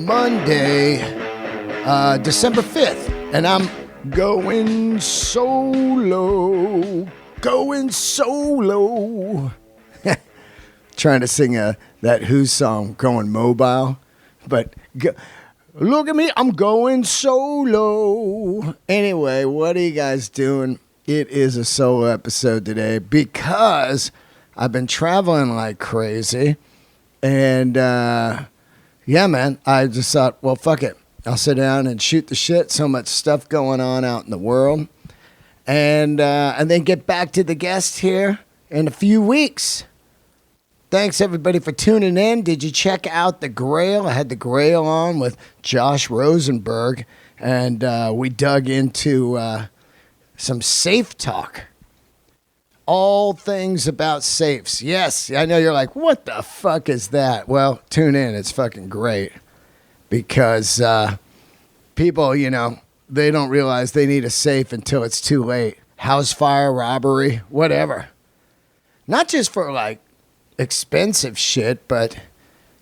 Monday, December 5th, and I'm going solo. Trying to sing that Who song, Going Mobile, but look at me, I'm going solo. Anyway, what are you guys doing? It is a solo episode today because I've been traveling like crazy, and yeah, man, I just thought, well, fuck it. I'll sit down and shoot the shit. So much stuff going on out in the world. And then get back to the guest here in a few weeks. Thanks, everybody, for tuning in. Did you check out The Grail? I had The Grail on with Josh Rosenberg. And we dug into some safe talk. All things about safes. Yes, I know you're like, what the fuck is that? Well, tune in. It's fucking great. Because people, you know, they don't realize they need a safe until it's too late. House fire, robbery, whatever. Not just for, like, expensive shit, but,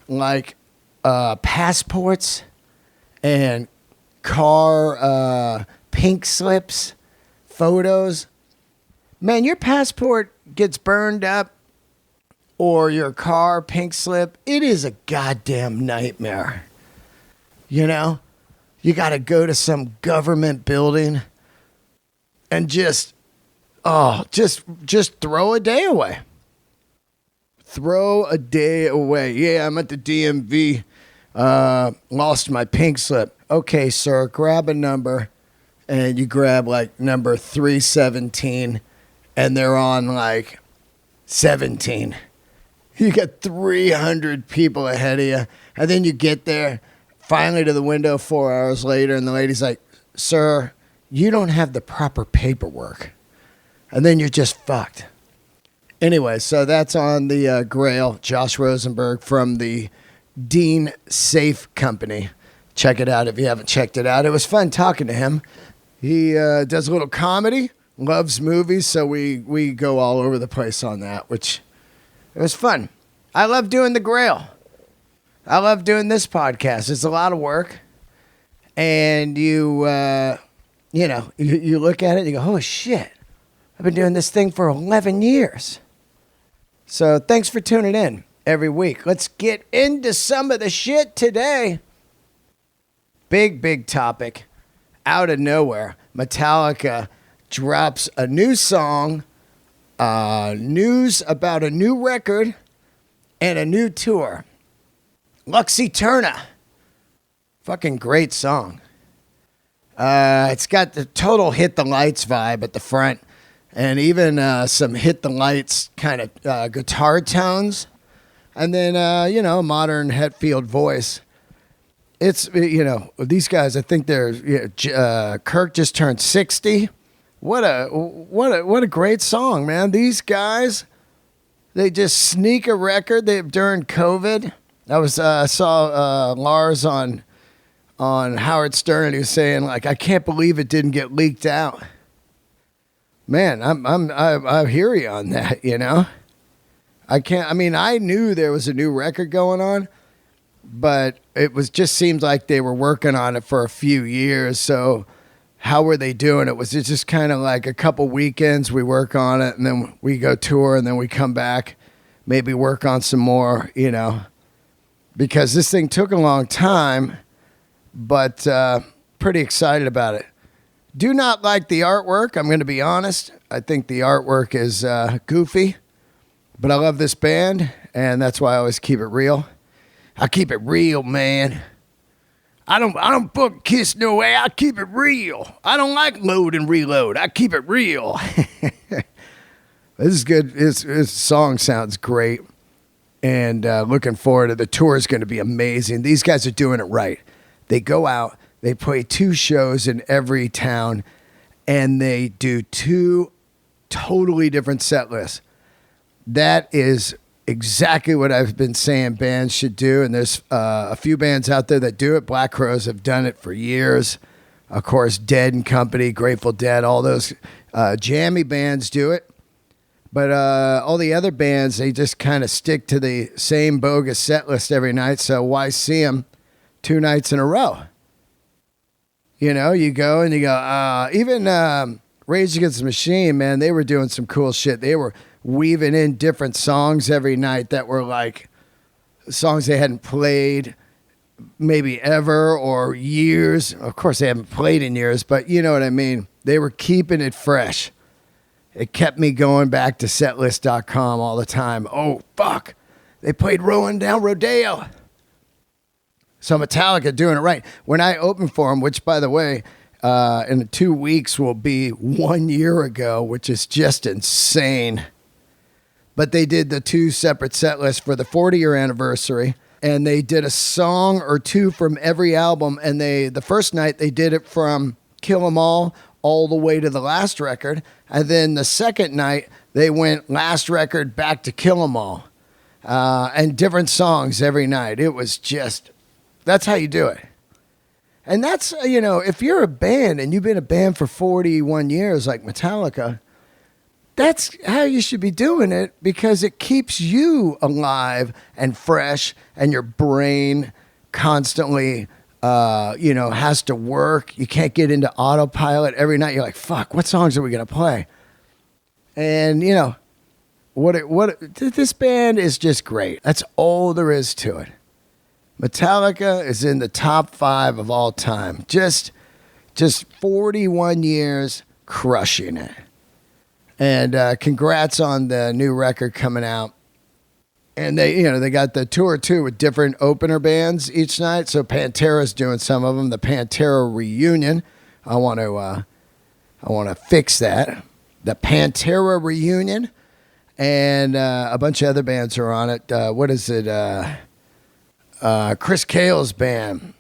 like, passports and car pink slips, photos. Man, your passport gets burned up or your car pink slip, it is a goddamn nightmare. You know? You got to go to some government building and just throw a day away. Throw a day away. Yeah, I'm at the DMV. Lost my pink slip. Okay, sir, grab a number. And you grab like number 317. And they're on like 17. You got 300 people ahead of you. And then you get there, finally to the window 4 hours later, and the lady's like, sir, you don't have the proper paperwork. And then you're just fucked. Anyway, so that's on the Grail, Josh Rosenberg from the Dean Safe Company. Check it out if you haven't checked it out. It was fun talking to him. He does a little comedy. Loves movies, so we go all over the place on that, which it was fun. I love doing the Grail. I love doing this podcast. It's a lot of work, and you look at it and you go, oh shit, I've been doing this thing for 11 years. So thanks for tuning in every week. Let's get into some of the shit today. Big topic. Out of nowhere, Metallica drops a new song, news about a new record, and a new tour. Lux Eterna. Fucking great song. It's got the total Hit the Lights vibe at the front, and even some Hit the Lights kind of guitar tones, and then, modern Hetfield voice. It's, these guys, I think they're, Kirk just turned 60. What a great song, man. These guys, they just sneak a record during COVID. I saw Lars on Howard Stern, and he was saying, like, I can't believe it didn't get leaked out. Man, I hear you on that, you know. I knew there was a new record going on, but it just seemed like they were working on it for a few years. So how were they doing it? Was it just kind of like a couple weekends we work on it, and then we go tour, and then we come back, maybe work on some more, you know? Because this thing took a long time, but pretty excited about it. Do not like the artwork, I'm going to be honest. I think the artwork is goofy, but I love this band, and that's why I always keep it real. I keep it real, man. I don't fucking kiss no way. I keep it real. I don't like load and reload. I keep it real. This is good. His song sounds great. And looking forward to the tour is going to be amazing. These guys are doing it right. They go out, they play 2 shows in every town, and they do 2 totally different set lists. That is exactly what I've been saying bands should do, and there's a few bands out there that do it. Black Crowes have done it for years. Of course, Dead and Company, Grateful Dead, all those jammy bands do it. But all the other bands, they just kind of stick to the same bogus set list every night. So why see them 2 nights in a row? You know, you go and you go, even Rage Against the Machine, man, they were doing some cool shit. They were weaving in different songs every night that were like songs they hadn't played maybe ever or years. Of course, they haven't played in years, but you know what I mean? They were keeping it fresh. It kept me going back to setlist.com all the time. Oh, fuck. They played Rolling Down Rodeo. So Metallica doing it right. When I opened for them, which, by the way, in 2 weeks will be 1 year ago, which is just insane. But they did the 2 separate set lists for the 40-year anniversary, and they did a song or 2 from every album. And the first night, they did it from Kill 'Em all the way to the last record. And then the second night, they went last record back to Kill 'Em All. And different songs every night. It was just, that's how you do it. And that's, you know, if you're a band and you've been a band for 41 years like Metallica, that's how you should be doing it, because it keeps you alive and fresh and your brain constantly has to work. You can't get into autopilot every night. You're like, fuck, what songs are we going to play? And, you know, this band is just great. That's all there is to it. Metallica is in the top 5 of all time. Just 41 years crushing it. And congrats on the new record coming out. And they got the tour too with different opener bands each night. So Pantera's doing some of them. The Pantera reunion. I want to fix that. The Pantera reunion, and a bunch of other bands are on it. What is it? Chris Cale's band,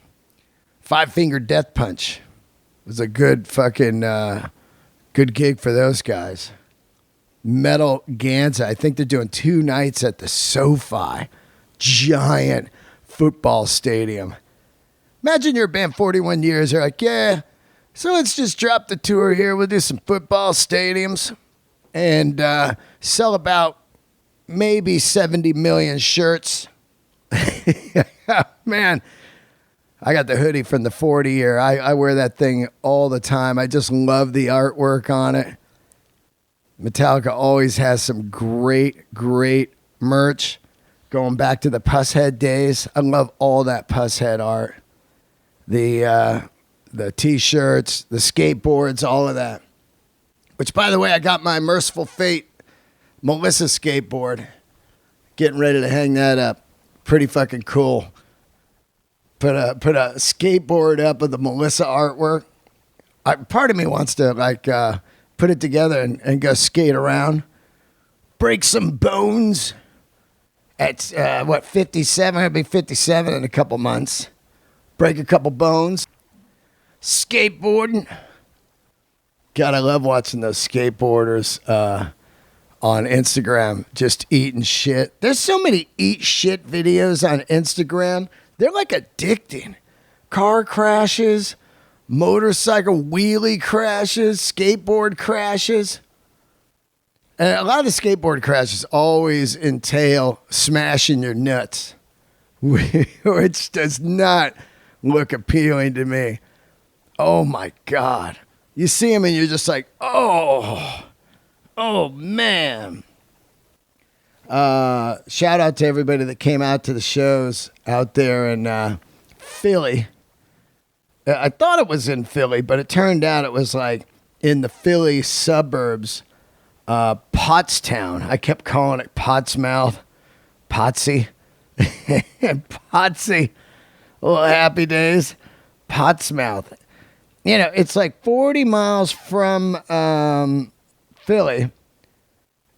Five Finger Death Punch, was a good fucking good gig for those guys. Metal Ganza, I think they're doing 2 nights at the SoFi, giant football stadium. Imagine you're a band 41 years, they're like, yeah, so let's just drop the tour here, we'll do some football stadiums, and sell about maybe 70 million shirts. Man, I got the hoodie from the 40 year. I wear that thing all the time. I just love the artwork on it. Metallica always has some great merch. Going back to the Pusshead days, I love all that Pusshead art. The T-shirts, the skateboards, all of that. Which, by the way, I got my Merciful Fate Melissa skateboard. Getting ready to hang that up. Pretty fucking cool. Put a skateboard up of the Melissa artwork. Part of me wants to put it together and go skate around. Break some bones. At 57? I'll be 57 in a couple months. Break a couple bones. Skateboarding. God, I love watching those skateboarders on Instagram just eating shit. There's so many eat shit videos on Instagram. They're like addicting. Car crashes, motorcycle wheelie crashes, skateboard crashes. And a lot of the skateboard crashes always entail smashing your nuts, which does not look appealing to me. Oh my God. You see them and you're just like, oh man. Shout out to everybody that came out to the shows out there in Philly. I thought it was in Philly, but it turned out it was like in the Philly suburbs, Pottstown. I kept calling it Pottsmouth, Potsy, Potsy. Little happy days, Pottsmouth. You know, it's like 40 miles from Philly,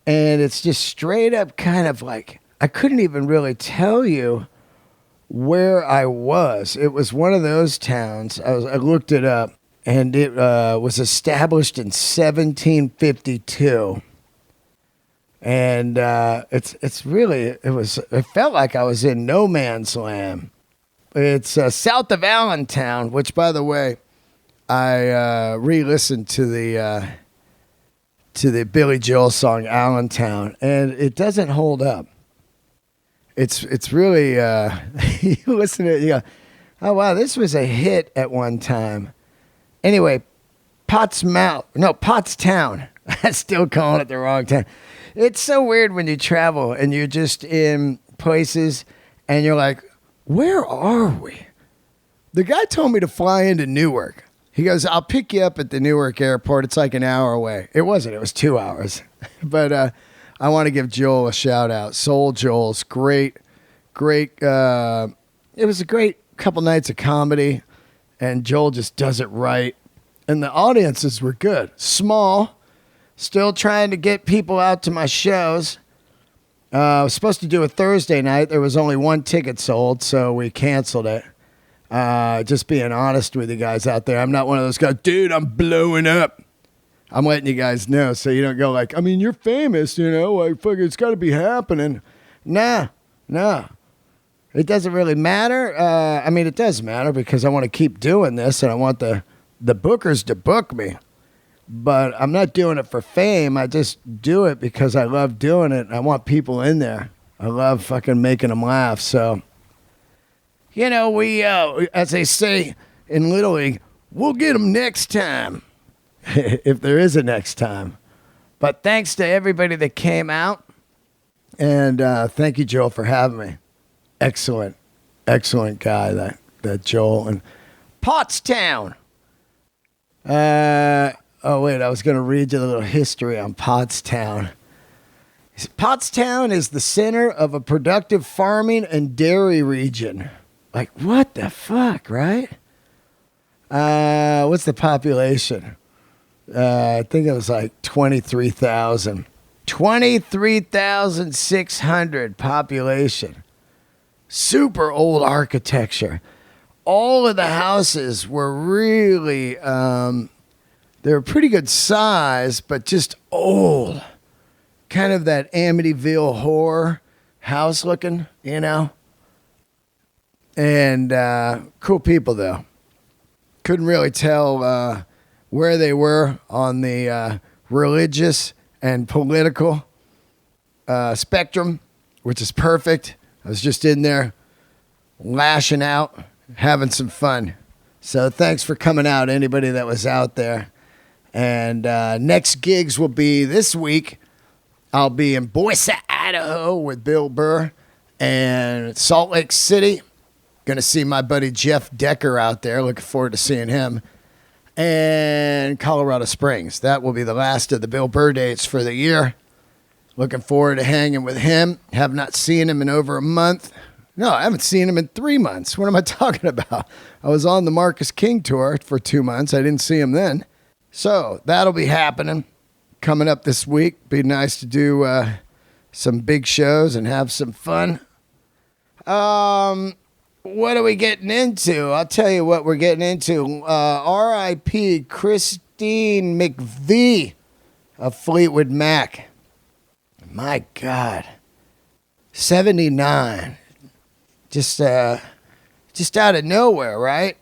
and it's just straight up kind of like, I couldn't even really tell you where I was. It was one of those towns. I looked it up, and it was established in 1752. And it felt like I was in no man's land. It's south of Allentown, which, by the way, I re-listened to to the Billy Joel song Allentown, and it doesn't hold up. It's really you listen to it, you go, oh wow, this was a hit at one time. Anyway, Pottstown. I'm still calling it the wrong time. It's so weird when you travel and you're just in places and you're like, where are we? The guy told me to fly into Newark. He goes, I'll pick you up at the Newark airport. It's like an hour away. It wasn't. It was 2 hours. But I want to give Joel a shout out. Soul Joel's great. It was a great couple nights of comedy, and Joel just does it right. And the audiences were good. Small. Still trying to get people out to my shows. I was supposed to do a Thursday night. There was only one ticket sold, so we canceled it. Just being honest with you guys out there. I'm not one of those guys, dude, I'm blowing up. I'm letting you guys know so you don't go like, I mean, you're famous, you know, like, fuck, it's got to be happening. Nah. It doesn't really matter. I mean, it does matter because I want to keep doing this and I want the bookers to book me. But I'm not doing it for fame. I just do it because I love doing it. I want people in there. I love fucking making them laugh. So, you know, we, as they say in Little League, we'll get them next time. If there is a next time. But thanks to everybody that came out. And thank you, Joel, for having me. Excellent guy, that Joel. And Pottstown. Oh, wait, I was going to read you a little history on Pottstown. Pottstown is the center of a productive farming and dairy region. Like, what the fuck, right? What's the population? I think it was like 23,000. 23,600 population. Super old architecture. All of the houses were really, they were pretty good size, but just old. Kind of that Amityville horror house looking, you know? And cool people, though. Couldn't really tell where they were on the religious and political spectrum, which is perfect. I was just in there lashing out, having some fun. So thanks for coming out, anybody that was out there. And next gigs will be this week. I'll be in Boise, Idaho with Bill Burr, and Salt Lake City. Going to see my buddy Jeff Decker out there. Looking forward to seeing him. And Colorado Springs. That will be the last of the Bill Burr dates for the year. Looking forward to hanging with him. Have not seen him in over a month. No, I haven't seen him in 3 months. What am I talking about? I was on the Marcus King tour for 2 months. I didn't see him then. So that'll be happening coming up this week. Be nice to do some big shows and have some fun. What are we getting into? I'll tell you what we're getting into. R.I.P. Christine McVie of Fleetwood Mac. My God. 79. Just out of nowhere, right?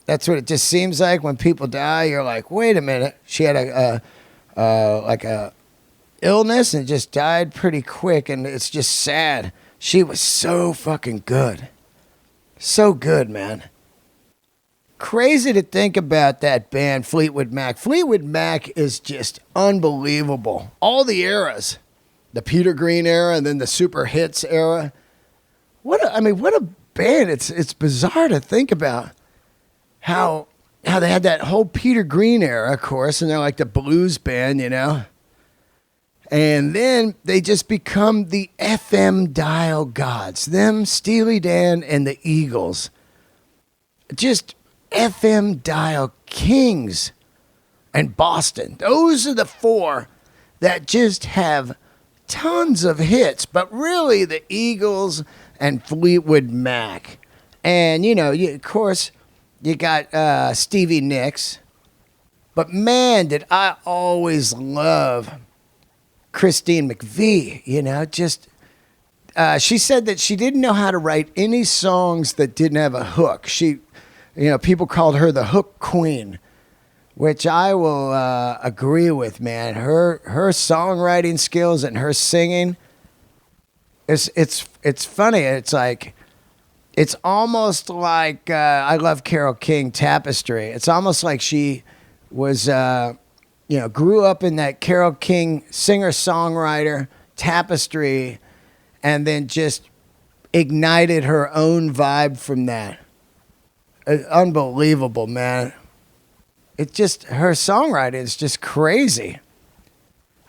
That's what it just seems like when people die. You're like, wait a minute. She had a illness and just died pretty quick, and it's just sad. She was so fucking good. So good, man. Crazy to think about that band, Fleetwood Mac. Fleetwood Mac is just unbelievable. All the eras. The Peter Green era and then the super hits era. What a band. It's bizarre to think about how they had that whole Peter Green era, of course, and they're like the blues band, you know. And then they just become the FM dial gods. Them, Steely Dan, and the Eagles. Just FM dial kings. And Boston. Those are the four that just have tons of hits. But really, the Eagles and Fleetwood Mac. And, you know, of course, you got Stevie Nicks. But, man, did I always love Christine McVie, you know, just, she said that she didn't know how to write any songs that didn't have a hook. She, you know, people called her the hook queen. which I will agree with, man. Her songwriting skills and her singing, it's funny. It's like, it's almost like I love Carole King, Tapestry. It's almost like she was, grew up in that Carole King singer-songwriter Tapestry, and then just ignited her own vibe from that. Unbelievable, man. It's just, her songwriting is just crazy.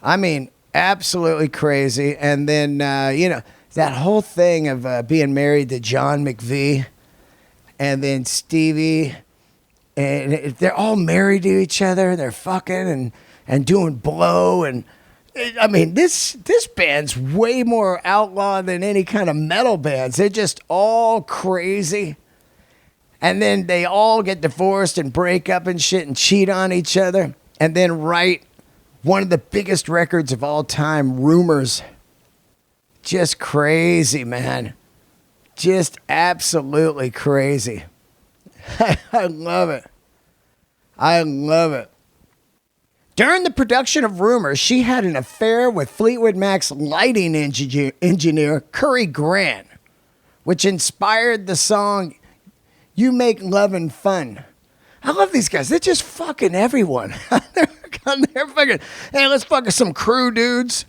I mean, absolutely crazy. And then, that whole thing of being married to John McVie, and then Stevie, and they're all married to each other. They're fucking and doing blow. And I mean, this band's way more outlaw than any kind of metal bands. They're just all crazy. And then they all get divorced and break up and shit and cheat on each other. And then write one of the biggest records of all time, Rumors. Just crazy, man. Just absolutely crazy. I love it. I love it. During the production of Rumors, she had an affair with Fleetwood Mac's lighting engineer, Curry Grant, which inspired the song You Make Lovin' Fun. I love these guys. They're just fucking everyone. they're fucking, hey, let's fuck some crew dudes.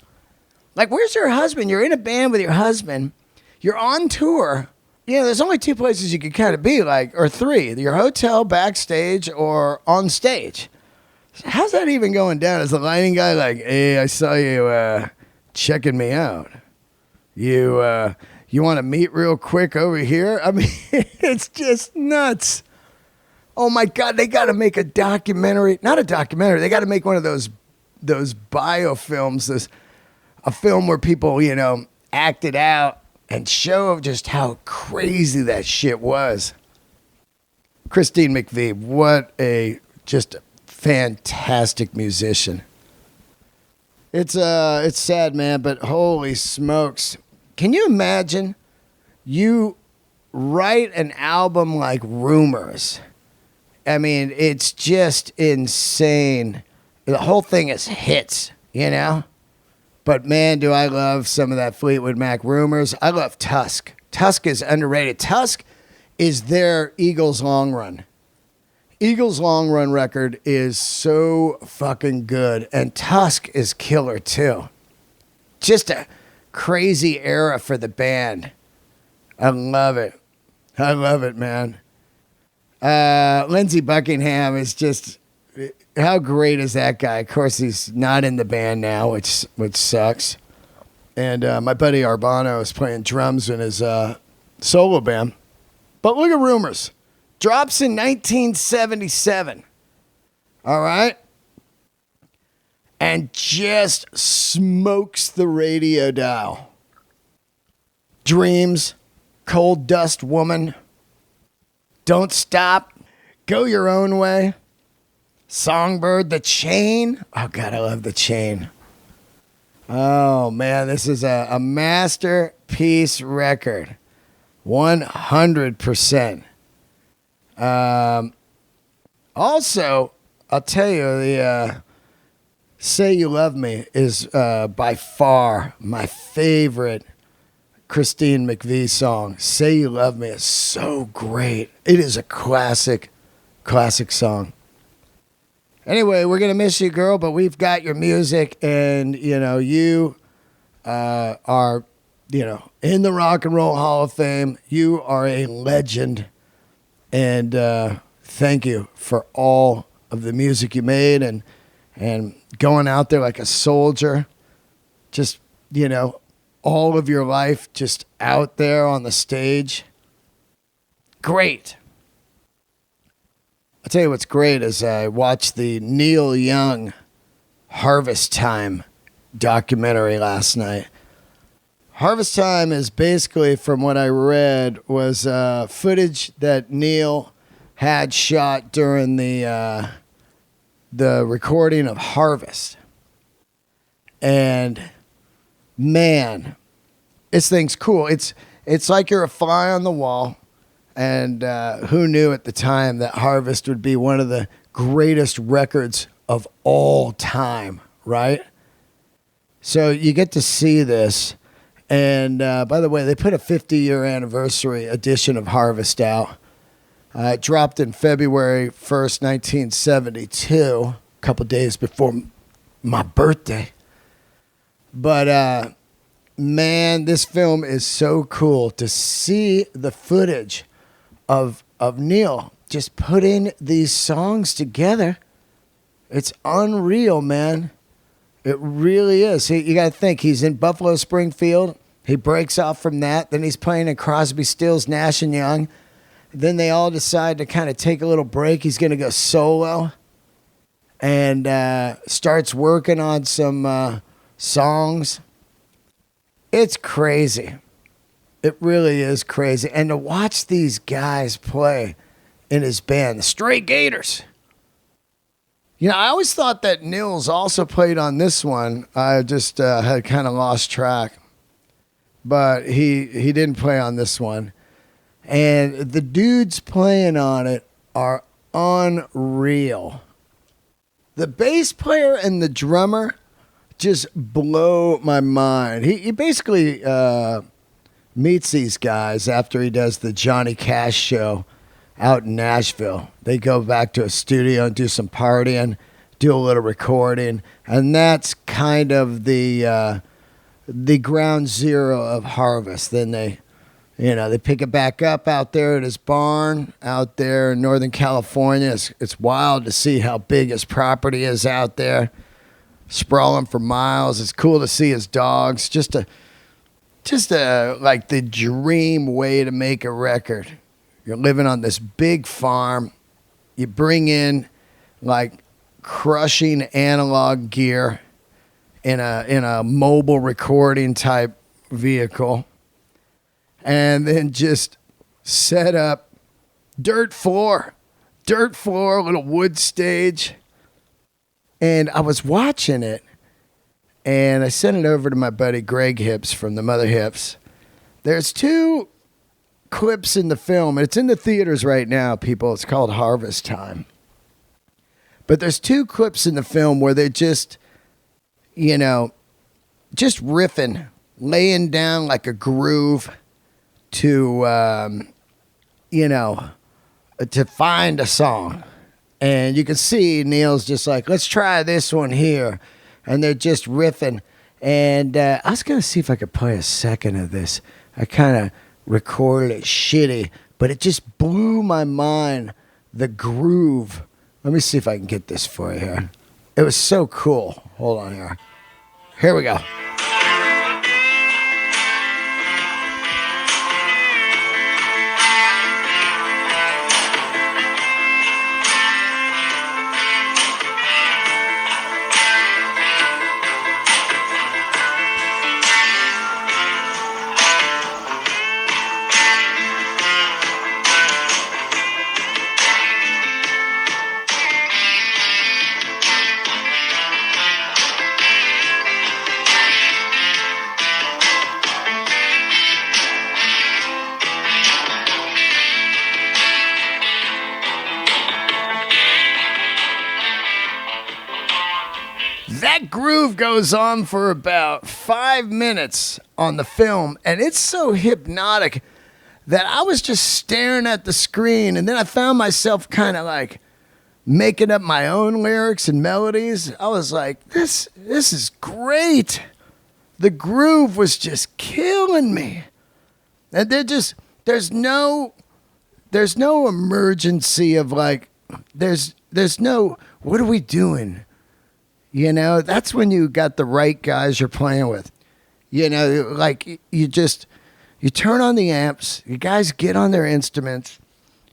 Like, where's your husband? You're in a band with your husband. You're on tour. There's only two places you could kind of be, like, or three. Your hotel, backstage, or on stage. How's that even going down? Is the lighting guy like, hey, I saw you checking me out. You want to meet real quick over here? I mean, it's just nuts. Oh, my God, they got to make a documentary. Not a documentary. They got to make one of those biofilms, a film where people, act it out and show just how crazy that shit was. Christine McVie, what a just fantastic musician. It's sad, man, but holy smokes. Can you imagine you write an album like Rumors? I mean, it's just insane. The whole thing is hits, But man, do I love some of that Fleetwood Mac Rumors. I love Tusk. Tusk is underrated. Tusk is their Eagles Long Run. Eagles Long Run record is so fucking good. And Tusk is killer too. Just a crazy era for the band. I love it. I love it, man. Lindsey Buckingham is just... How great is that guy? Of course, he's not in the band now, which sucks. And my buddy Arbano is playing drums in his solo band. But look at Rumors. Drops in 1977. All right? And just smokes the radio dial. Dreams, Cold Dust Woman, Don't Stop, Go Your Own Way, Songbird, The Chain. Oh, God, I love The Chain. Oh, man, this is a masterpiece record. 100%. Also, I'll tell you, the Say You Love Me is by far my favorite Christine McVie song. Say You Love Me is so great. It is a classic song. Anyway, we're going to miss you, girl, but we've got your music, and, you are, in the Rock and Roll Hall of Fame. You are a legend, and thank you for all of the music you made and going out there like a soldier, just, all of your life just out there on the stage. Great. I'll tell you what's great is I watched the Neil Young Harvest Time documentary last night. Harvest Time is basically, from what I read, was footage that Neil had shot during the recording of Harvest. And man, this thing's cool. It's like you're a fly on the wall. And who knew at the time that Harvest would be one of the greatest records of all time, right? So you get to see this. And by the way, they put a 50-year anniversary edition of Harvest out. It dropped in February 1st, 1972, a couple days before my birthday. But, man, this film is so cool to see the footage of Neil just putting these songs together. It's unreal, man. It really is. You got to think, he's in Buffalo Springfield. He breaks off from that. Then he's playing in Crosby, Stills, Nash and Young. Then they all decide to kind of take a little break. He's going to go solo and starts working on some songs. It's crazy. It really is crazy. And to watch these guys play in his band, the Stray Gators. You know, I always thought that Nils also played on this one. I just had kind of lost track. But he didn't play on this one. And the dudes playing on it are unreal. The bass player and the drummer just blow my mind. He basically meets these guys after he does the Johnny Cash show out in Nashville. They go back to a studio and do some partying, do a little recording, and that's kind of the ground zero of Harvest. Then they pick it back up out there at his barn out there in Northern California. It's wild to see how big his property is out there, sprawling for miles. It's cool to see his dogs. Just a like the dream way to make a record. You're living on this big farm. You bring in like crushing analog gear in a mobile recording type vehicle, and then just set up dirt floor, little wood stage. And I was watching it, and I sent it over to my buddy Greg Hips from the Mother Hips. There's two clips in the film, and it's in the theaters right now, people. It's called Harvest Time. But there's two clips in the film where they just riffing, laying down like a groove to find a song. And you can see Neil's just like, let's try this one here. And they're just riffing. And I was going to see if I could play a second of this. I kind of recorded it shitty, but it just blew my mind, the groove. Let me see if I can get this for you here. It was so cool. Hold on here. Here we go. That groove goes on for about 5 minutes on the film, and it's so hypnotic that I was just staring at the screen, and then I found myself kind of like making up my own lyrics and melodies. I was like, this is great. The groove was just killing me. And there's no emergency of like, there's no, what are we doing? You know, that's when you got the right guys you're playing with. You know, like you turn on the amps, you guys get on their instruments,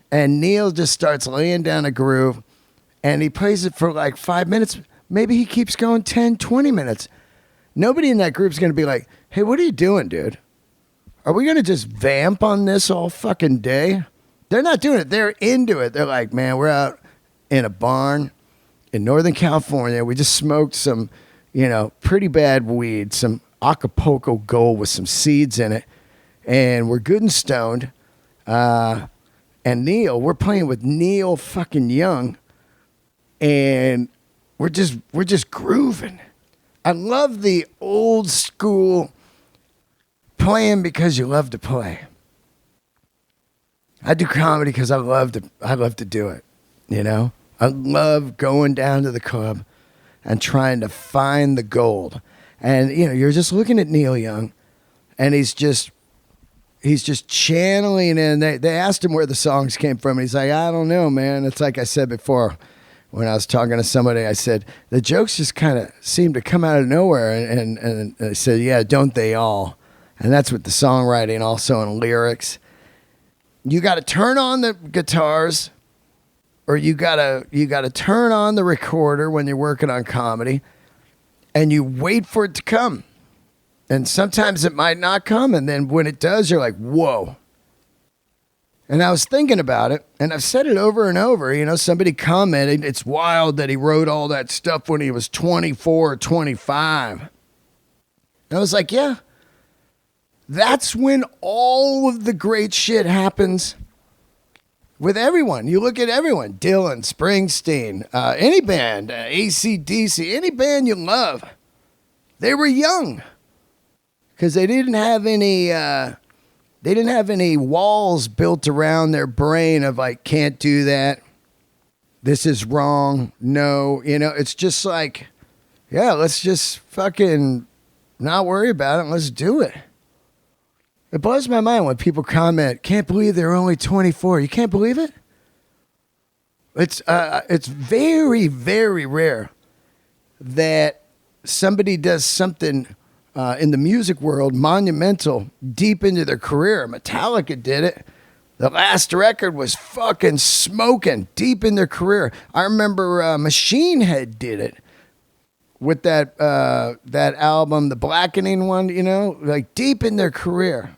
and Neil just starts laying down a groove, and he plays it for like 5 minutes. Maybe he keeps going 10, 20 minutes. Nobody in that group's going to be like, hey, what are you doing, dude? Are we going to just vamp on this all fucking day? They're not doing it. They're into it. They're like, man, we're out in a barn in Northern California. We just smoked some, pretty bad weed, some Acapulco Gold with some seeds in it. And we're good and stoned. And Neil, we're playing with Neil fucking Young. and we're just grooving. I love the old school playing because you love to play. I do comedy because I love to do it, you know? I love going down to the club and trying to find the gold. And, you know, you're just looking at Neil Young, and he's just channeling in. They asked him where the songs came from, and he's like, I don't know, man. It's like I said before when I was talking to somebody, I said, the jokes just kind of seem to come out of nowhere. And I said, yeah, don't they all? And that's with the songwriting also and lyrics. You got to turn on the guitars, or you got to turn on the recorder when you're working on comedy, and you wait for it to come. And sometimes it might not come, and then when it does, you're like, whoa. And I was thinking about it, and I've said it over and over. You know, somebody commented, it's wild that he wrote all that stuff when he was 24 or 25. And I was like, yeah. That's when all of the great shit happens with everyone. You look at everyone, Dylan, Springsteen, any band, AC/DC, any band you love. They were young because they didn't have any walls built around their brain of like, can't do that. This is wrong. No, you know, it's just like, yeah, let's just fucking not worry about it and let's do it. It blows my mind when people comment, can't believe they're only 24. You can't believe it? It's very, very rare that somebody does something in the music world monumental deep into their career. Metallica did it. The last record was fucking smoking deep in their career. I remember Machine Head did it with that album, the Blackening one, you know, like deep in their career.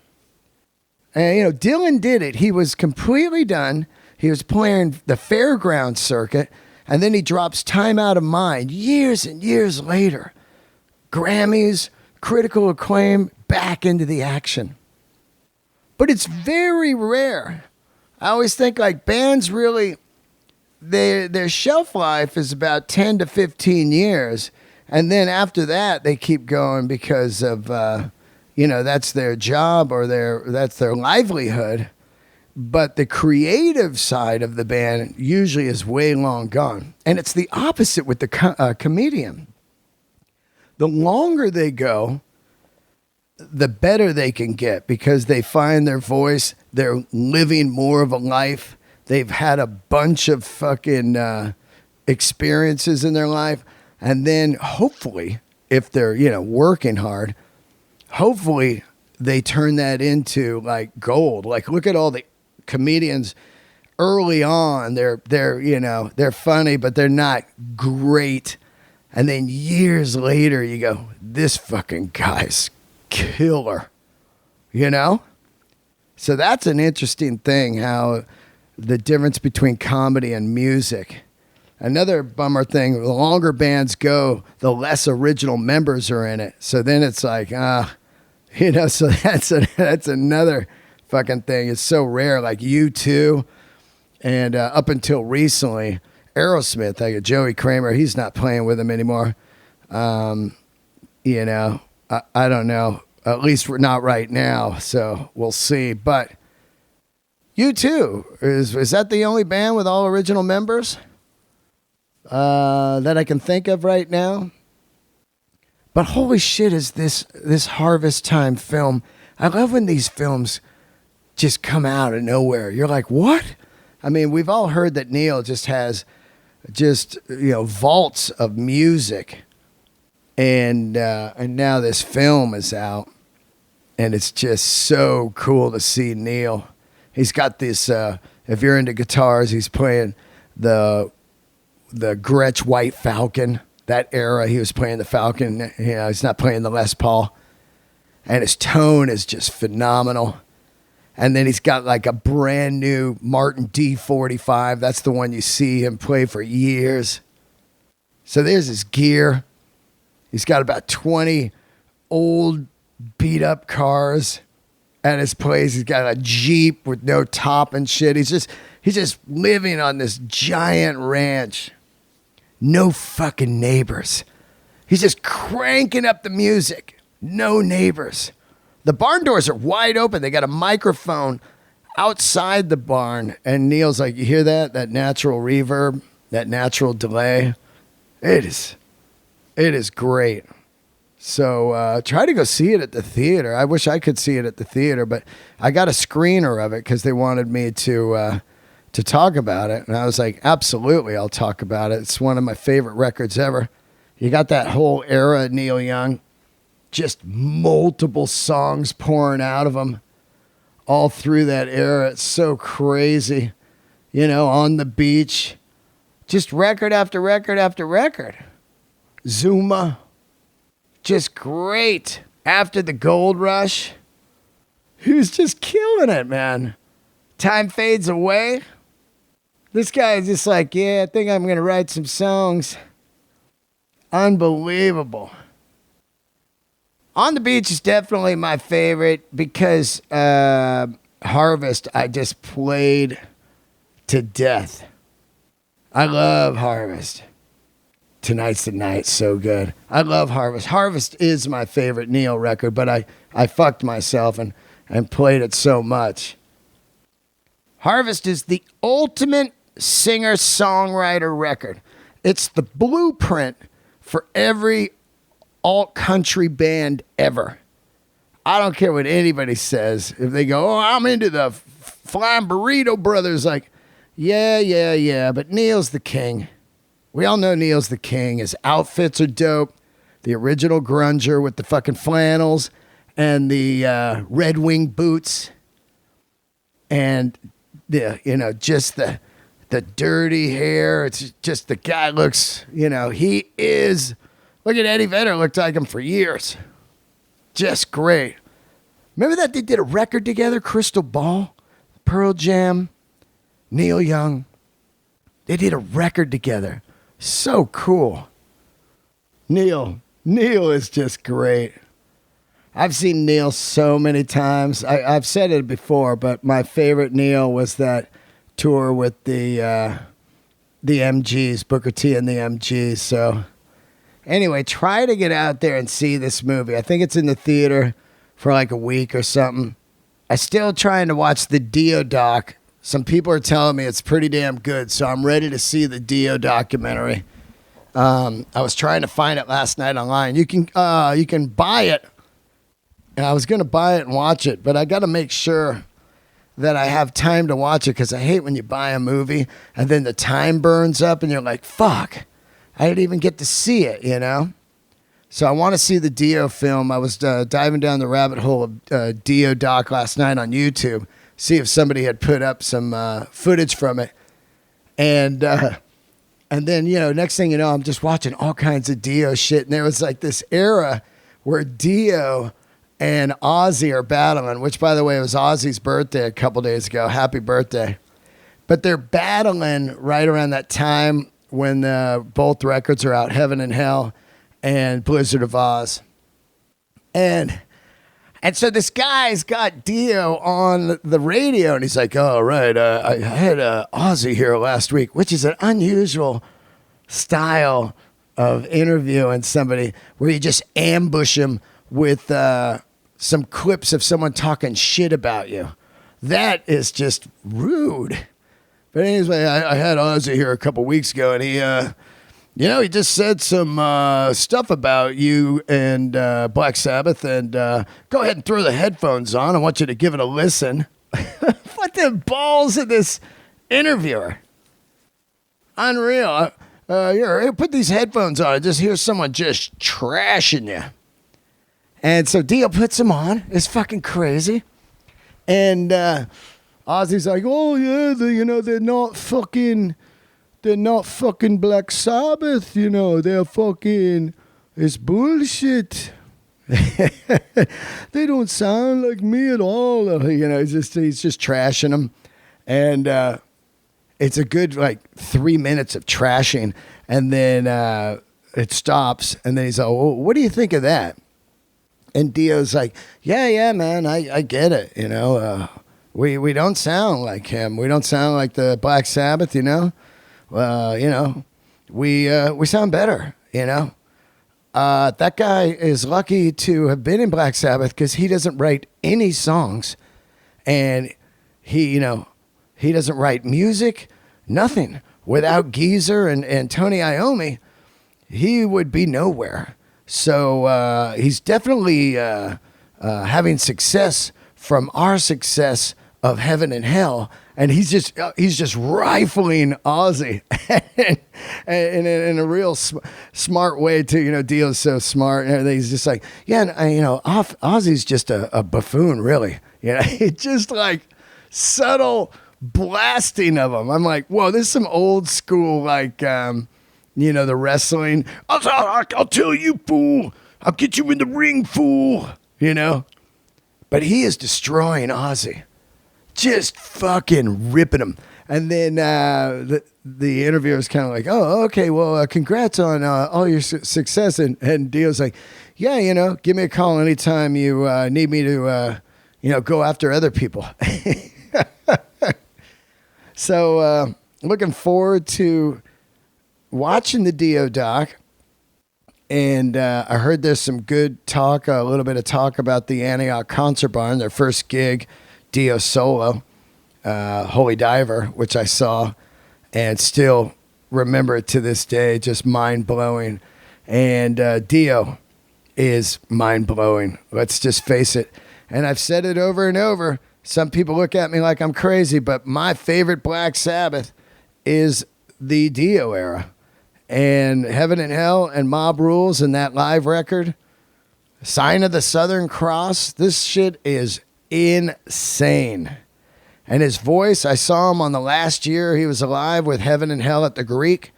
And, you know, Dylan did it. He was completely done. He was playing the fairground circuit, and then he drops Time Out of Mind years and years later. Grammys, critical acclaim, back into the action. But it's very rare. I always think like bands really, their shelf life is about 10 to 15 years. And then after that, they keep going because of, you know, that's their job or that's their livelihood. But the creative side of the band usually is way long gone. And it's the opposite with the comedian. The longer they go, the better they can get because they find their voice. They're living more of a life. They've had a bunch of fucking experiences in their life. And then hopefully, if they're, you know, working hard, hopefully they turn that into like gold. Like look at all the comedians early on. They're you know, they're funny, but they're not great. And then years later you go, this fucking guy's killer, you know? So that's an interesting thing, how the difference between comedy and music. Another bummer thing, the longer bands go, the less original members are in it. So then it's like, you know, so that's another fucking thing. It's so rare, like U2 and up until recently, Aerosmith, like Joey Kramer, he's not playing with them anymore. You know, I don't know. At least we're not right now, so we'll see. But U2, is that the only band with all original members that I can think of right now? But holy shit, is this Harvest Time film. I love when these films just come out of nowhere. You're like, what? I mean, we've all heard that Neil just has you know, vaults of music. And now this film is out. And it's just so cool to see Neil. He's got this, if you're into guitars, he's playing the Gretsch White Falcon. That era, he was playing the Falcon. You know, he's not playing the Les Paul. And his tone is just phenomenal. And then he's got like a brand new Martin D45. That's the one you see him play for years. So there's his gear. He's got about 20 old beat up cars at his place. He's got a Jeep with no top and shit. He's just living on this giant ranch. no fucking neighbors. He's just cranking up the music. No neighbors. The barn doors are wide open. They got a microphone outside the barn. And Neil's like, you hear that? That natural reverb, that natural delay. It is great. So try to go see it at the theater. I wish I could see it at the theater, but I got a screener of it because they wanted me to talk about it. And I was like, absolutely, I'll talk about it. It's one of my favorite records ever. You got that whole era of Neil Young. Just multiple songs pouring out of him all through that era. It's so crazy. You know, On the Beach. Just record after record after record. Zuma. Just great. After the Gold Rush. He was just killing it, man. Time Fades Away. This guy is just like, yeah, I think I'm going to write some songs. Unbelievable. On the Beach is definitely my favorite because Harvest I just played to death. I love Harvest. Tonight's the Night, so good. I love Harvest. Harvest is my favorite Neil record, but I fucked myself and played it so much. Harvest is the ultimate singer-songwriter record. It's the blueprint for every alt-country band ever. I don't care what anybody says. If they go, oh, I'm into the Flying Burrito Brothers, like, yeah, but Neil's the king. We all know Neil's the king. His outfits are dope. The original grunger with the fucking flannels and the Red Wing boots. And, just the dirty hair. It's just the guy looks, he is... Look at Eddie Vedder, looked like him for years. Just great. Remember that they did a record together, Crystal Ball, Pearl Jam, Neil Young. They did a record together. So cool. Neil is just great. I've seen Neil so many times. I've said it before, but my favorite Neil was that tour with the MGs, Booker T and the MGs. So anyway, try to get out there and see this movie. I think it's in the theater for like a week or something. I'm still trying to watch the Dio doc. Some people are telling me it's pretty damn good, so I'm ready to see the Dio documentary. I was trying to find it last night online. You can buy it. And I was going to buy it and watch it, but I got to make sure that I have time to watch it because I hate when you buy a movie and then the time burns up and you're like, fuck. I didn't even get to see it, So I want to see the Dio film. I was diving down the rabbit hole of Dio doc last night on YouTube, see if somebody had put up some footage from it. And then, next thing you know, I'm just watching all kinds of Dio shit. And there was like this era where Dio and Ozzy are battling, which, by the way, it was Ozzy's birthday a couple days ago. Happy birthday. But they're battling right around that time when both records are out, Heaven and Hell and Blizzard of Oz. And so this guy's got Dio on the radio, and he's like, oh, right, I had Ozzy here last week, which is an unusual style of interviewing somebody where you just ambush him with some clips of someone talking shit about you. That is just rude. But anyway, I had Ozzy here a couple weeks ago, and he, he just said some stuff about you and Black Sabbath, and go ahead and throw the headphones on. I want you to give it a listen. What the balls of this interviewer? Unreal. Here, put these headphones on. I just hear someone just trashing you. And so Dio puts them on. It's fucking crazy. And Ozzy's like, oh, yeah, they're not fucking Black Sabbath, they're fucking, it's bullshit. They don't sound like me at all. He's just trashing them. And it's a good, 3 minutes of trashing. And then it stops. And then he's like, oh, what do you think of that? And Dio's like, yeah, man, I get it, We don't sound like him. We don't sound like the Black Sabbath, Well, we sound better, you know. That guy is lucky to have been in Black Sabbath because he doesn't write any songs, and he doesn't write music, nothing. Without Geezer and Tony Iommi, he would be nowhere. So he's definitely having success from our success of Heaven and Hell, and he's just rifling Ozzy in a real smart way too. You know, Dio's so smart, and he's just like, Ozzy's just a buffoon, really. You know, it's just like subtle blasting of him. I'm like, whoa, this is some old school, like, the wrestling. I'll tell you, fool. I'll get you in the ring, fool. You know, but he is destroying Ozzy. Just fucking ripping him. And then the interviewer was kind of like, oh, okay, well, congrats on all your success. And Dio's like, yeah, give me a call anytime you need me to, go after other people. So looking forward to watching the Dio doc. And I heard there's some good talk, a little bit of talk about the Antioch Concert Barn, their first gig, Dio solo, Holy Diver, which I saw and still remember it to this day, just mind-blowing. And Dio is mind-blowing. Let's just face it. And I've said it over and over. Some people look at me like I'm crazy, but my favorite Black Sabbath is the Dio era. And Heaven and Hell and Mob Rules and that live record, Sign of the Southern Cross, this shit is insane. And his voice, I saw him on the last year he was alive with Heaven and Hell at the Greek.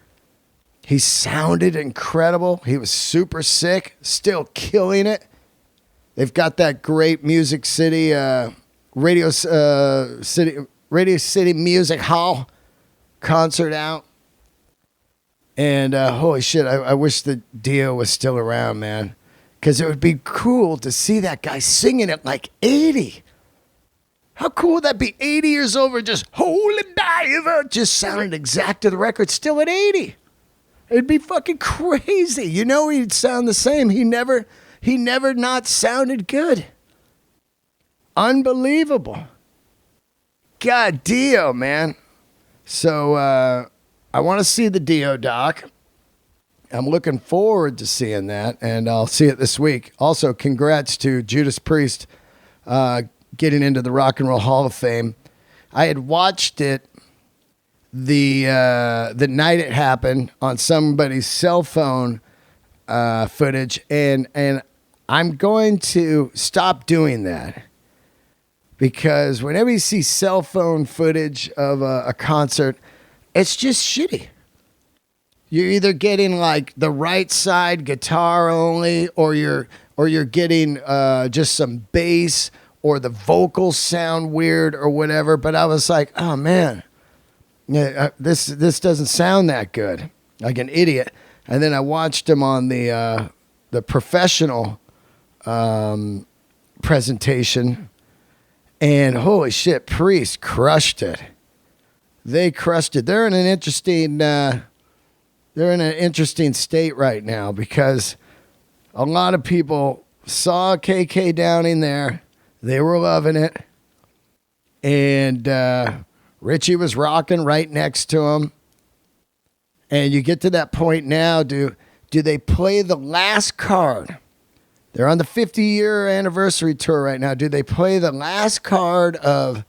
He sounded incredible. He was super sick, still killing it. They've got that great Music City, Radio City Music Hall concert out. And holy shit, I wish that Dio was still around, man. Because it would be cool to see that guy singing at like 80. How cool would that be? 80 years old, just Holy Diver, just sounding exact to the record, still at 80. It'd be fucking crazy. You know he'd sound the same. He never not sounded good. Unbelievable. God, Dio, man. So I want to see the Dio doc. I'm looking forward to seeing that, and I'll see it this week. Also, congrats to Judas Priest getting into the Rock and Roll Hall of Fame. I had watched it the night it happened on somebody's cell phone footage, and I'm going to stop doing that. Because whenever you see cell phone footage of a concert, it's just shitty. You're either getting like the right side guitar only, or you're getting just some bass, or the vocals sound weird or whatever. But I was like, oh man, this doesn't sound that good, like an idiot. And then I watched him on the professional presentation, and holy shit, Priest crushed it. They crushed it. They're in an interesting state right now because a lot of people saw KK down in there. They were loving it. And Richie was rocking right next to him. And you get to that point now, do they play the last card? They're on the 50-year anniversary tour right now. Do they play the last card of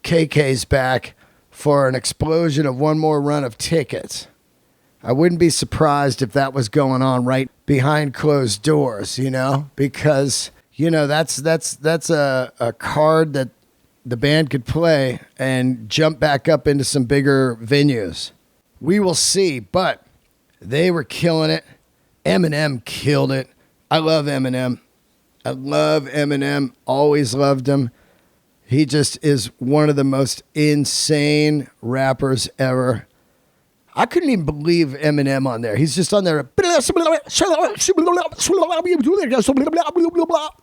KK's back for an explosion of one more run of tickets? I wouldn't be surprised if that was going on right behind closed doors, because, that's a card that the band could play and jump back up into some bigger venues. We will see, but they were killing it. Eminem killed it. I love Eminem. Always loved him. He just is one of the most insane rappers ever. I couldn't even believe Eminem on there. He's just on there.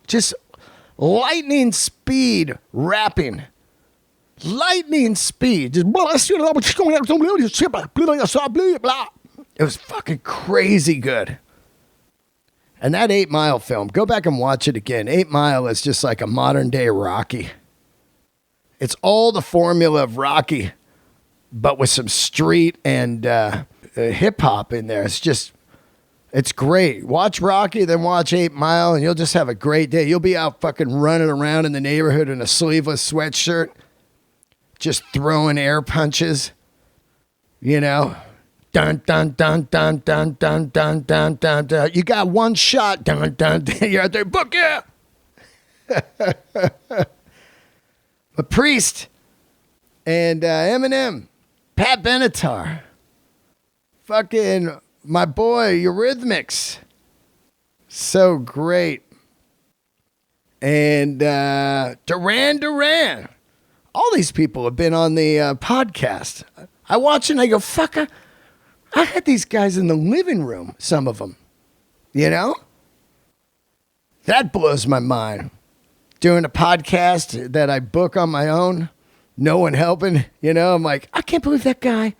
Just lightning speed rapping. Lightning speed. Just It was fucking crazy good. And that 8 Mile film, go back and watch it again. 8 Mile is just like a modern day Rocky. It's all the formula of Rocky, but with some street and hip hop in there. It's great. Watch Rocky, then watch 8 Mile, and you'll just have a great day. You'll be out fucking running around in the neighborhood in a sleeveless sweatshirt, just throwing air punches, you know. Dun, dun, dun, dun, dun, dun, dun, dun, dun, dun. You got one shot. Dun, dun, dun. You're out there. Book yeah. A Priest and Eminem, Pat Benatar, fucking my boy Eurythmics. So great. And Duran Duran. All these people have been on the podcast. I watch and I go, fuck, I had these guys in the living room, some of them, you know? That blows my mind. Doing a podcast that I book on my own, no one helping, you know? I'm like, I can't believe that guy,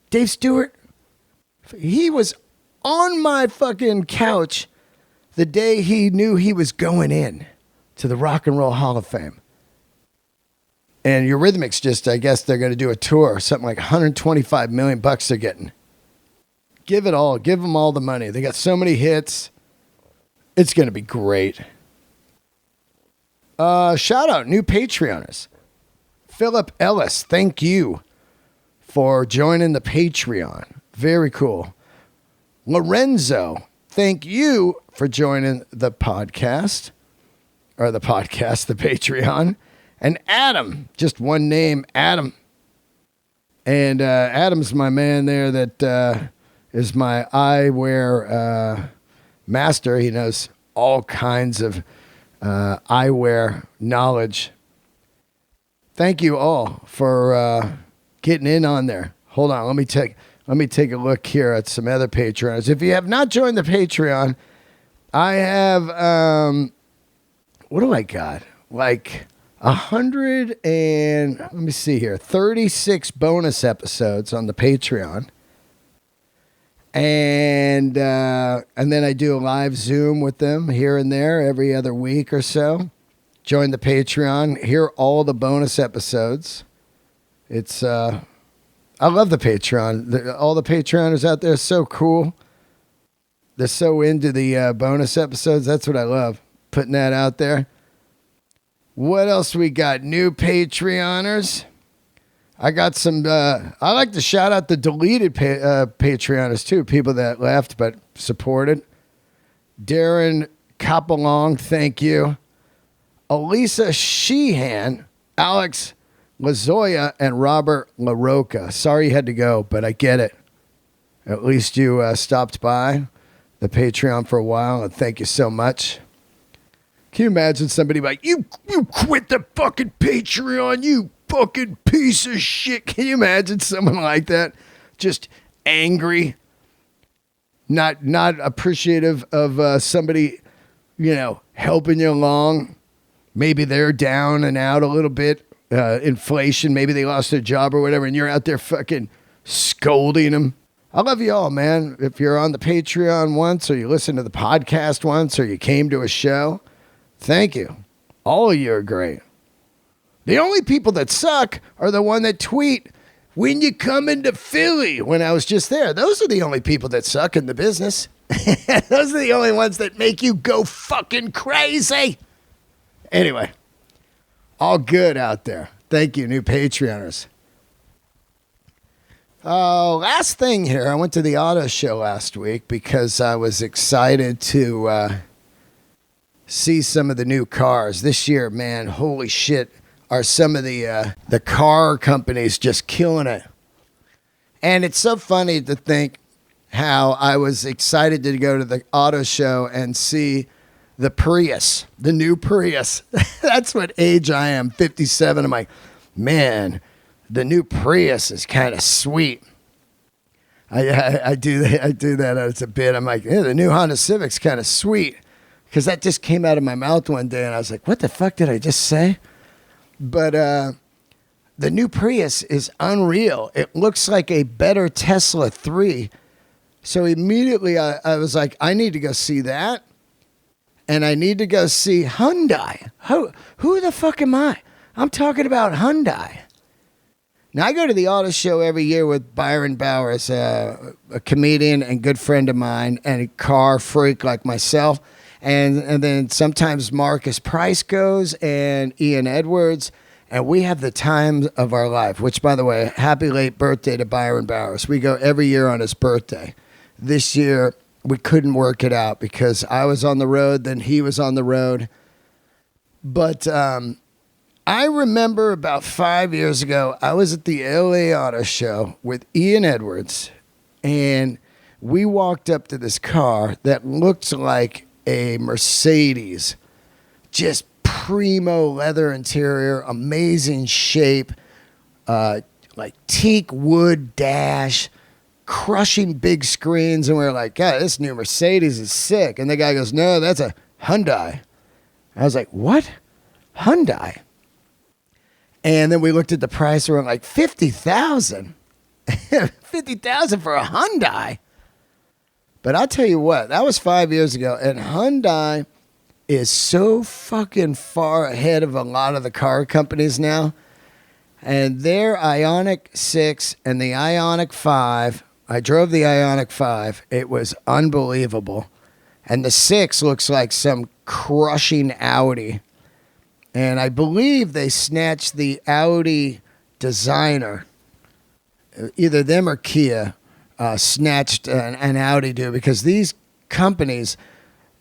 Dave Stewart, he was on my fucking couch the day he knew he was going in to the Rock and Roll Hall of Fame. And Eurythmics just, I guess they're going to do a tour, something like $125 million they're getting. Give it all. Give them all the money. They got so many hits. It's going to be great. Shout out, new Patreoners. Philip Ellis, thank you for joining the Patreon. Very cool. Lorenzo, thank you for joining the podcast. Or the podcast, the Patreon. And Adam, just one name, Adam. And Adam's my man there that is my eyewear master. He knows all kinds of eyewear knowledge. Thank you all for getting in on there. Hold on, let me take a look here at some other Patreons. If you have not joined the Patreon, I have what do I got? Like 100 and let me see here, 36 bonus episodes on the Patreon. And then I do a live Zoom with them here and there every other week or so. Join the Patreon, hear all the bonus episodes. It's I love the Patreon. All the Patreoners out there are so cool. They're so into the bonus episodes. That's what I love, putting that out there. What else we got? New Patreoners. I got some, I like to shout out the deleted Patreoners too, people that left but supported. Darren Copalong, thank you. Elisa Sheehan, Alex Lazoya, and Robert LaRocca. Sorry you had to go, but I get it. At least you stopped by the Patreon for a while, and thank you so much. Can you imagine somebody like, you quit the fucking Patreon, you fucking piece of shit. Can you imagine someone like that? Just angry, not appreciative of somebody, you know, helping you along. Maybe they're down and out a little bit. Inflation, maybe they lost their job or whatever, and you're out there fucking scolding them. I love you all, man. If you're on the Patreon once, or you listen to the podcast once, or you came to a show, thank you. All of you are great. The only people that suck are the one that tweet, when you come into Philly, when I was just there. Those are the only people that suck in the business. Those are the only ones that make you go fucking crazy. Anyway, all good out there. Thank you, new Patreoners. Last thing here. I went to the auto show last week because I was excited to see some of the new cars. This year, man, holy shit, are some of the car companies just killing it. And it's so funny to think how I was excited to go to the auto show and see the Prius, the new Prius. That's what age I am, 57. I'm like, man, the new Prius is kind of sweet. I do that as a bit. I'm like, yeah, the new Honda Civic's kind of sweet. Because that just came out of my mouth one day, and I was like, what the fuck did I just say? But the new Prius is unreal. It looks like a better Tesla 3. So immediately I was like, I need to go see that. And I need to go see Hyundai. Who the fuck am I? I'm talking about Hyundai. Now, I go to the auto show every year with Byron Bowers, a comedian and good friend of mine, and a car freak like myself. And then sometimes Marcus Price goes and Ian Edwards. And we have the time of our life, which, by the way, happy late birthday to Byron Bowers. We go every year on his birthday. This year, we couldn't work it out because I was on the road, then he was on the road. But I remember about 5 years ago, I was at the LA Auto Show with Ian Edwards, and we walked up to this car that looked like a Mercedes, just primo leather interior, amazing shape, like teak wood dash, crushing big screens. And we were like, God, this new Mercedes is sick. And the guy goes, no, that's a Hyundai. I was like, what? Hyundai? And then we looked at the price and we're like, $50,000. $50,000 for a Hyundai. But I'll tell you what, that was 5 years ago. And Hyundai is so fucking far ahead of a lot of the car companies now. And their Ioniq 6 and the Ioniq 5, I drove the Ioniq 5. It was unbelievable. And the 6 looks like some crushing Audi. And I believe they snatched the Audi designer. Either them or Kia snatched an Audi dude, because these companies,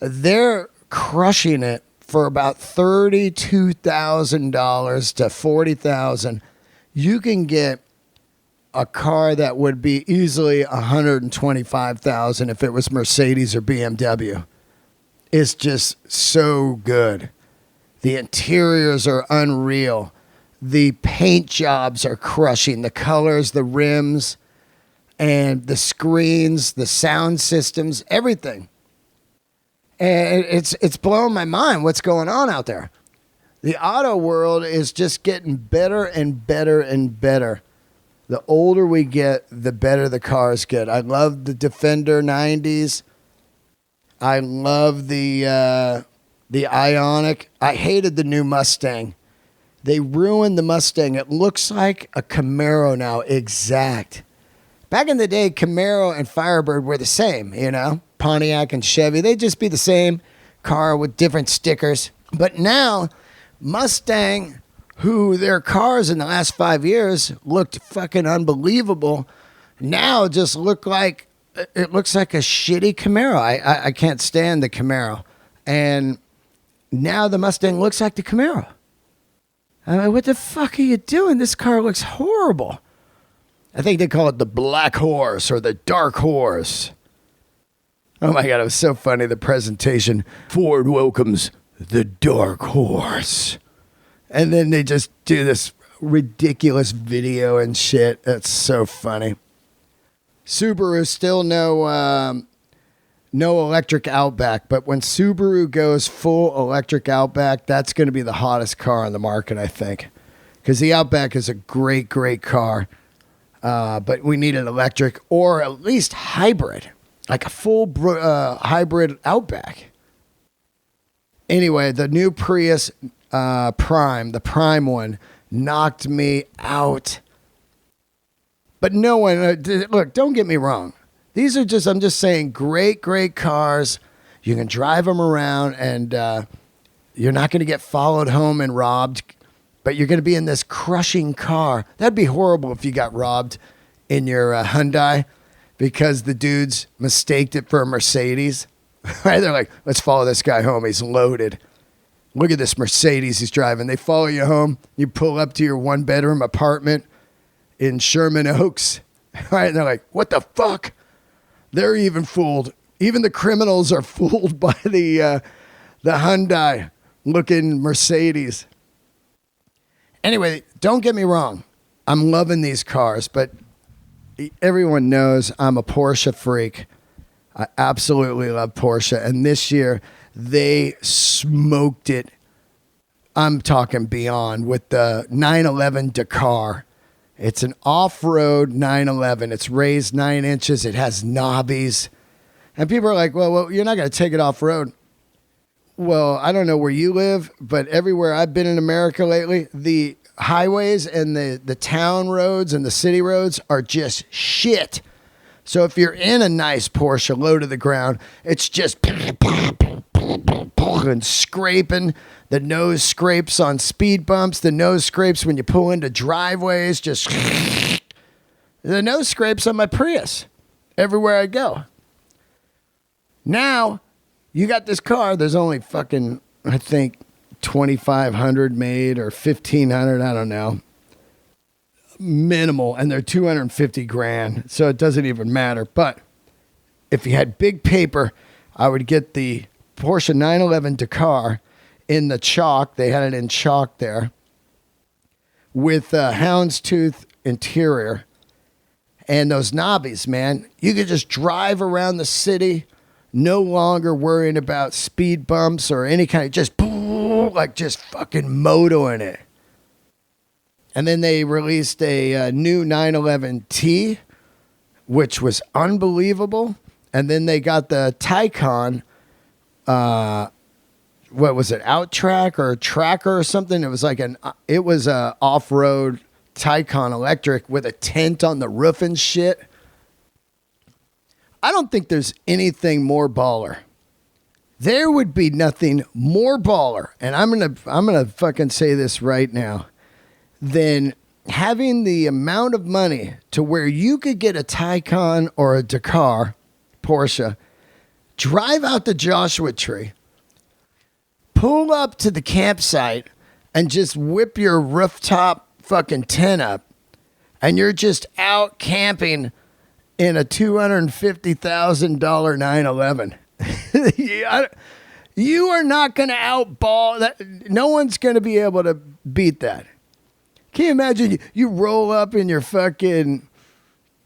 they're crushing it for about $32,000 to $40,000. You can get a car that would be easily $125,000 if it was Mercedes or BMW. It's just so good. The interiors are unreal. The paint jobs are crushing. The colors, the rims, and the screens, the sound systems, everything. And it's blowing my mind what's going on out there. The auto world is just getting better and better and better. The older we get, the better the cars get. I love the Defender 90s. I love the Ioniq. I hated the new Mustang. They ruined the Mustang. It looks like a Camaro now, exact. Back in the day, Camaro and Firebird were the same, you know? Pontiac and Chevy, they'd just be the same car with different stickers. But now, Mustang, who their cars in the last 5 years looked fucking unbelievable, now just it looks like a shitty Camaro. I can't stand the Camaro. And now the Mustang looks like the Camaro. I mean, what the fuck are you doing? This car looks horrible. I think they call it the Black Horse or the Dark Horse. Oh my God, it was so funny, the presentation. Ford welcomes the Dark Horse. And then they just do this ridiculous video and shit. That's so funny. Subaru still no electric Outback, but when Subaru goes full electric Outback, that's going to be the hottest car on the market, I think. Because the Outback is a great, great car. But we need an electric or at least hybrid. Like a full hybrid Outback. Anyway, the new Prius Prime, the Prime one, knocked me out. But no one, look, don't get me wrong. These are just, I'm just saying, great, great cars. You can drive them around and you're not going to get followed home and robbed. But you're going to be in this crushing car. That'd be horrible if you got robbed in your Hyundai. Because the dudes mistaked it for a Mercedes. Right? They're like, let's follow this guy home. He's loaded. Look at this Mercedes he's driving. They follow you home. You pull up to your one-bedroom apartment in Sherman Oaks. Right? And they're like, what the fuck? They're even fooled. Even the criminals are fooled by the Hyundai-looking Mercedes. Anyway, don't get me wrong. I'm loving these cars, but everyone knows I'm a Porsche freak. I absolutely love Porsche. And this year, they smoked it I'm talking beyond with the 911 Dakar. It's an off-road 911. It's raised 9 inches. It has knobbies. And people are like, well, you're not going to take it off-road. Well, I don't know where you live, but everywhere I've been in America lately, the highways and the town roads and the city roads are just shit. So if you're in a nice Porsche low to the ground, it's just and scraping. The nose scrapes on speed bumps. The nose scrapes when you pull into driveways. Just the nose scrapes on my Prius everywhere I go. Now, you got this car. There's only fucking, I think, 2,500 made or 1,500. I don't know. Minimal. And they're 250 grand. So it doesn't even matter. But if you had big paper, I would get the Porsche 911 Dakar in the chalk. They had it in chalk there with a houndstooth interior and those knobbies, man. You could just drive around the city, no longer worrying about speed bumps or any kind of just fucking motoing it. And then they released a new 911T, which was unbelievable. And then they got the Taycan, what was it, Outtrack or Tracker or something? It was like it was a off-road Taycan electric with a tent on the roof and shit. I don't think there's anything more baller. There would be nothing more baller, and I'm gonna fucking say this right now, than having the amount of money to where you could get a Taycan or a Dakar, Porsche, drive out to Joshua Tree, pull up to the campsite, and just whip your rooftop fucking tent up, and you're just out camping in a $250,000 911. You are not going to outball that. No one's going to be able to beat that. Can you imagine you roll up in your fucking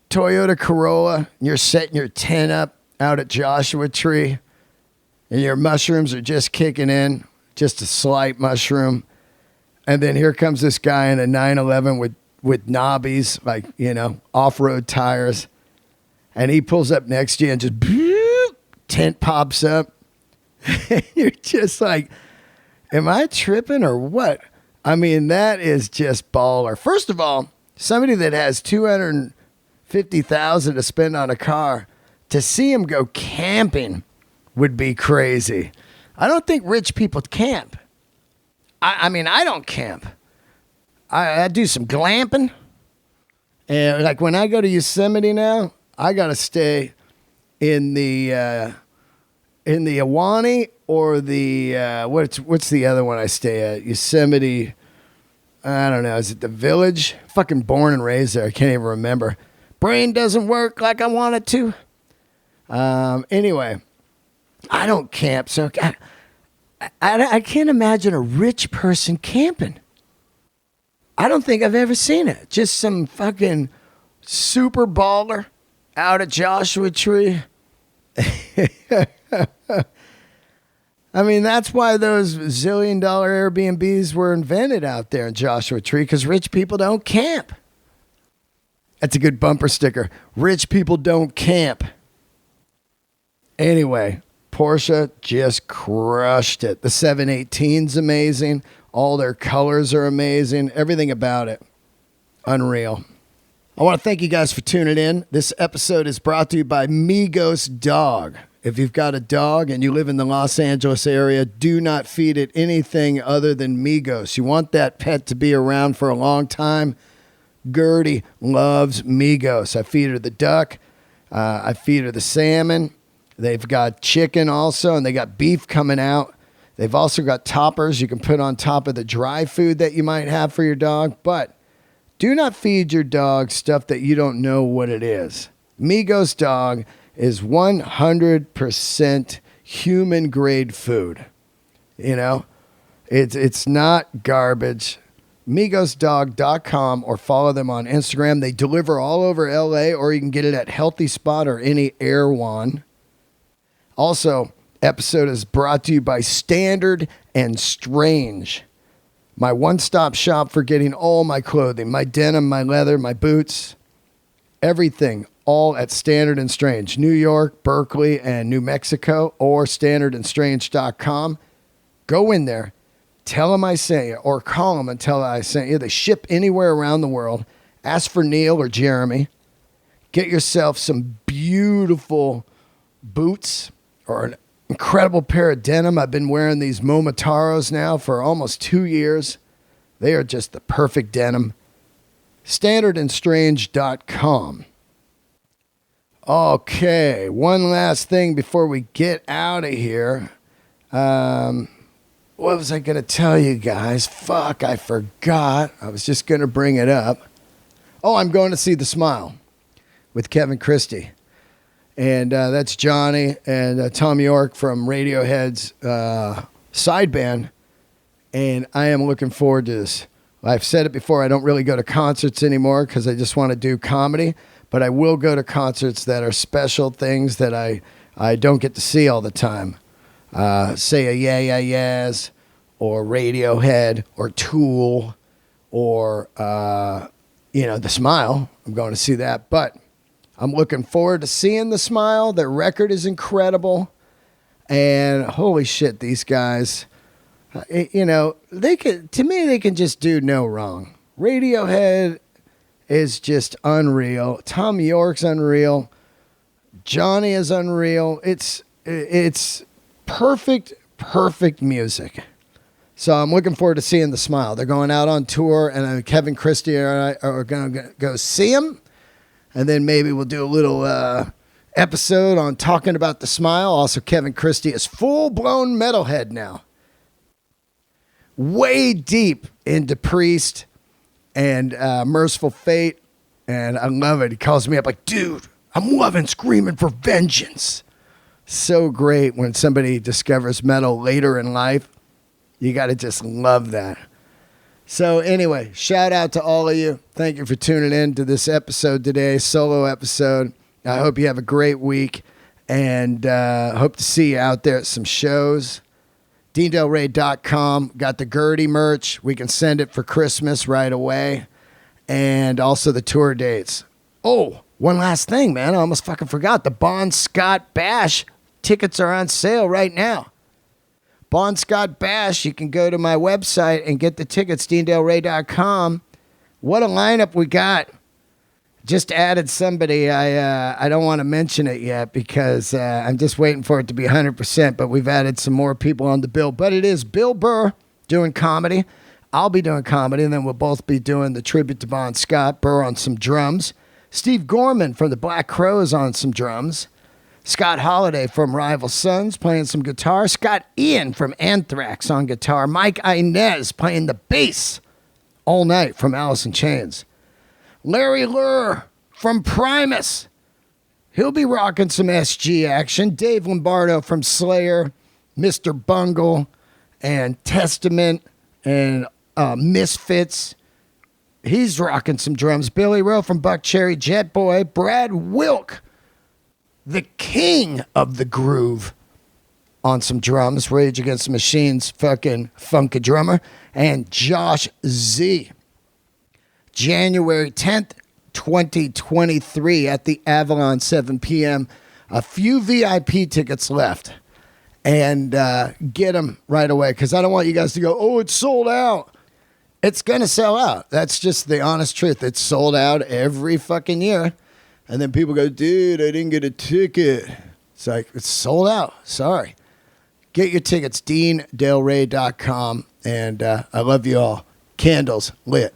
Toyota Corolla and you're setting your tent up out at Joshua Tree and your mushrooms are just kicking in, just a slight mushroom. And then here comes this guy in a 911 with knobbies, like, off-road tires. And he pulls up next to you and just tent pops up. You're just like, am I tripping or what? I mean, that is just baller. First of all, somebody that has $250,000 to spend on a car, to see him go camping would be crazy. I don't think rich people camp. I mean, I don't camp. I do some glamping. And like when I go to Yosemite now, I got to stay in the Ahwahnee or the what's the other one I stay at? Yosemite. I don't know. Is it the Village? Fucking born and raised there. I can't even remember. Brain doesn't work like I want it to. Anyway, I don't camp, so I can't imagine a rich person camping. I don't think I've ever seen it. Just some fucking super baller out at Joshua Tree. I mean, that's why those zillion-dollar Airbnbs were invented out there in Joshua Tree, because rich people don't camp. That's a good bumper sticker. Rich people don't camp. Anyway, Porsche just crushed it. The 718's amazing. All their colors are amazing. Everything about it. Unreal. I want to thank you guys for tuning in. This episode is brought to you by Migos Dog. If you've got a dog and you live in the Los Angeles area, do not feed it anything other than Migos. You want that pet to be around for a long time. Gertie loves Migos. I feed her the duck. I feed her the salmon. They've got chicken also, and they got beef coming out. They've also got toppers you can put on top of the dry food that you might have for your dog. But do not feed your dog stuff that you don't know what it is. Migos Dog is 100% human grade food. It's not garbage. MigosDog.com or follow them on Instagram. They deliver all over LA, or you can get it at Healthy Spot or any Erewhon. Also, episode is brought to you by Standard and Strange. My one-stop shop for getting all my clothing, my denim, my leather, my boots, everything, all at Standard and Strange, New York, Berkeley, and New Mexico, or standardandstrange.com. Go in there, tell them I sent you, or call them and tell them I sent you. They ship anywhere around the world. Ask for Neil or Jeremy. Get yourself some beautiful boots or an incredible pair of denim. I've been wearing these Momotaros now for almost 2 years. They are just the perfect denim. Standardandstrange.com. Okay, one last thing before we get out of here. What was I going to tell you guys? Fuck, I forgot. I was just going to bring it up. Oh, I'm going to see The Smile with Kevin Christie. And that's Johnny and Tom York from Radiohead's side band. And I am looking forward to this. I've said it before, I don't really go to concerts anymore because I just want to do comedy. But I will go to concerts that are special things that I don't get to see all the time. Say a Yeah Yeah Yeahs, or Radiohead, or Tool, or, The Smile. I'm going to see that. But I'm looking forward to seeing The Smile. Their record is incredible. And holy shit, these guys, they can just do no wrong. Radiohead is just unreal. Tom York's unreal. Johnny is unreal. It's perfect music. So I'm looking forward to seeing The Smile. They're going out on tour, and Kevin Christie and I are going to go see him. And then maybe we'll do a little episode on talking about The Smile. Also, Kevin Christie is full-blown metalhead now. Way deep into Priest and Merciful Fate, and I love it. He calls me up like, dude, I'm loving Screaming for Vengeance. So great when somebody discovers metal later in life. You got to just love that. So anyway, shout out to all of you. Thank you for tuning in to this episode today, solo episode. I hope you have a great week, and hope to see you out there at some shows. DeanDelray.com. Got the Gertie merch. We can send it for Christmas right away. And also the tour dates. Oh, one last thing, man. I almost fucking forgot. The Bon Scott Bash tickets are on sale right now. Bon Scott Bash. You can go to my website and get the tickets, DeanDelray.com. What a lineup we got. Just added somebody. I don't want to mention it yet because I'm just waiting for it to be 100%, but we've added some more people on the bill. But it is Bill Burr doing comedy. I'll be doing comedy, and then we'll both be doing the tribute to Bon Scott. Burr on some drums. Steve Gorman from the Black Crowes on some drums. Scott Holiday from Rival Sons playing some guitar. Scott Ian from Anthrax on guitar. Mike Inez playing the bass all night from Alice in Chains. Larry Lurr from Primus. He'll be rocking some SG action. Dave Lombardo from Slayer, Mr. Bungle, and Testament, and Misfits. He's rocking some drums. Billy Rowe from Buckcherry Jet Boy. Brad Wilk, the king of the groove, on some drums. Rage Against the Machine's fucking funky drummer. And Josh Z. January 10th, 2023 at the Avalon, 7 p.m. A few VIP tickets left. And get them right away because I don't want you guys to go, oh, it's sold out. It's going to sell out. That's just the honest truth. It's sold out every fucking year. And then people go, dude, I didn't get a ticket. It's like, it's sold out. Sorry. Get your tickets, DeanDelray.com. And I love you all. Candles lit.